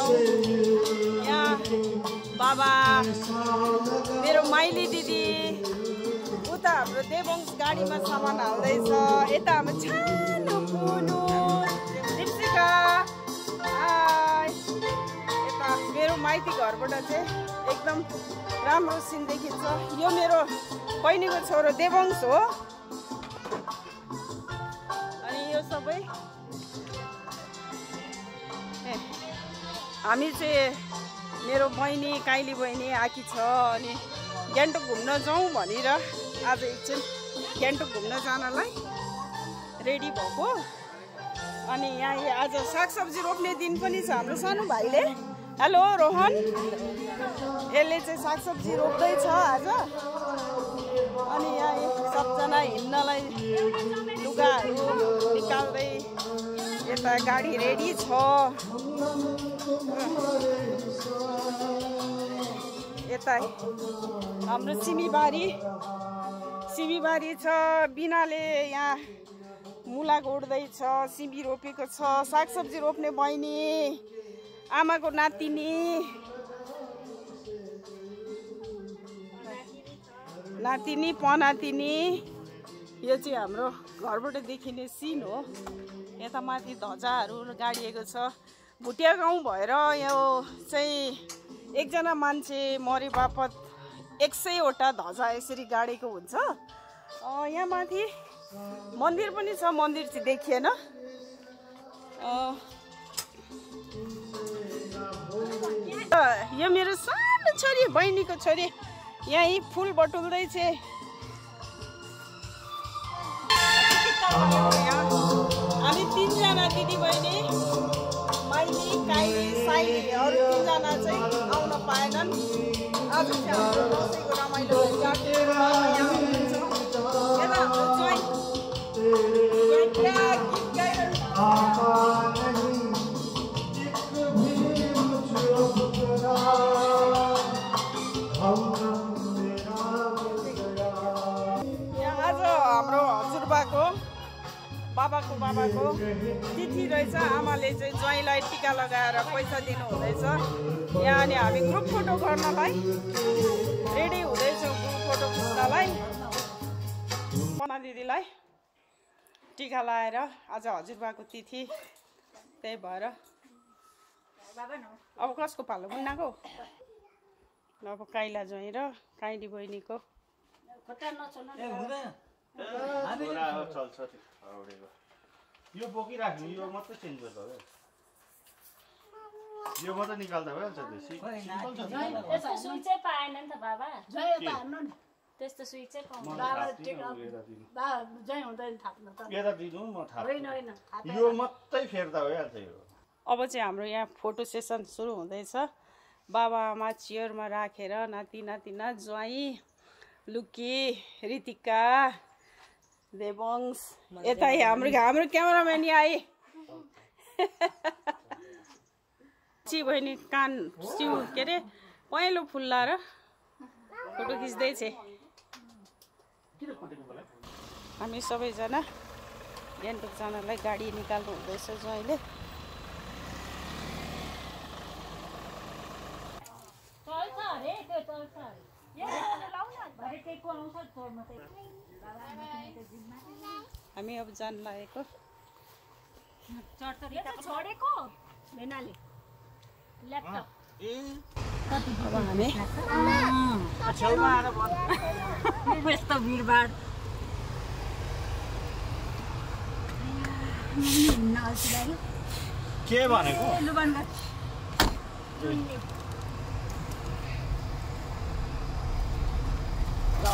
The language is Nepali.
यहाँ बाबा मेरो माइली दिदी उता हाम्रो देवंश गाडीमा सामान हाल्दैछ। यता हाम्रो सानो पुनु दीपिका यता मेरो माइती घरबाट चाहिँ एकदम राम्रो सिन देखिन्छ। यो मेरो बहिनीको छोरो देवंश हो। अनि यो सबै हामी चाहिँ मेरो बहिनी काइली बहिनी आकी छ। अनि गान्तोक घुम्न जाउँ भनेर आज एकछिन गान्तोक घुम्न जानलाई रेडी भएको। अनि यहाँ आज सागसब्जी रोप्ने दिन पनि छ हाम्रो सानो भाइले। हेलो रोहन, यसले चाहिँ सागसब्जी रोप्दैछ आज। अनि यहाँ सबजना हिँड्नलाई लुगाहरू निकाल्दै यता गाडी रेडी छ। यता हाम्रो सिमीबारी छ। बिनाले यहाँ मुला गोड्दैछ, सिमी रोपेको छ। सागसब्जी रोप्ने बहिनी, आमाको नातिनी पनातिनी। यो चाहिँ हाम्रो घरबाट देखिने सिन हो। यता माथि ध्वजाहरू गाडिएको छ। भुटिया गाउँ भएर यो चाहिँ एकजना मान्छे मरे बापत 100वटा ध्वजा यसरी गाडेको हुन्छ। यहाँ माथि मन्दिर पनि छ, मन्दिर चाहिँ देखिएन। यो मेरो सानो छोरी, बहिनीको छोरी यहीँ फुल बटुल्दैछ। हामी 3जना दिदी बहिनी, माइली, काइली, साइली, अरू 3जना चाहिँ आउन पाएनन्। आज चाहिँ हाम्रो दसैँको रमाइलो बाबाको तिथि रहेछ। आमाले चाहिँ ज्वाइँलाई टिका लगाएर पैसा दिनु हुँदैछ यहाँ। अनि हामी ग्रुप फोटो गर्नलाई रेडी हुँदैछौँ, ग्रुप फोटो खिच्नलाई। पना दिदीलाई टिका लगाएर आज हजुरबाको तिथि, त्यही भएर अब कसको पालो मुन्नाको, अब काइला ज्वाइँ र काइली बहिनीको। यो बोकिराख्नु, यो मात्रै चेन्ज गर्दा भयो। यो मात्रै निकाल्दा भइहाल्छ। त्यस्तो सुई चाहिँ पाएन नि त बाबा। त्यस्तो सुई चाहिँ यता दिनु, म थाहा। यो मात्रै फेर्दा भइहाल्छ। यो अब चाहिँ हाम्रो यहाँ फोटो सेसन सुरु हुँदैछ। बाबा आमा चेयरमा राखेर नाति नातिना, ज्वाइँ, लुकी, रितिका, देवंश, यता हाम्रो क्यामेराम्यान आए। ची बहिनी कान सिउ के अरे पहेँलो फुल लाएर फोटो खिच्दैछ। हामी सबैजना गान्तोक जानलाई गाडी निकाल्नु हुँदैछ ज्वाइँले। हामी अब जान लागेको। अब हामी यस्तो भिडभाड के भनेको? ल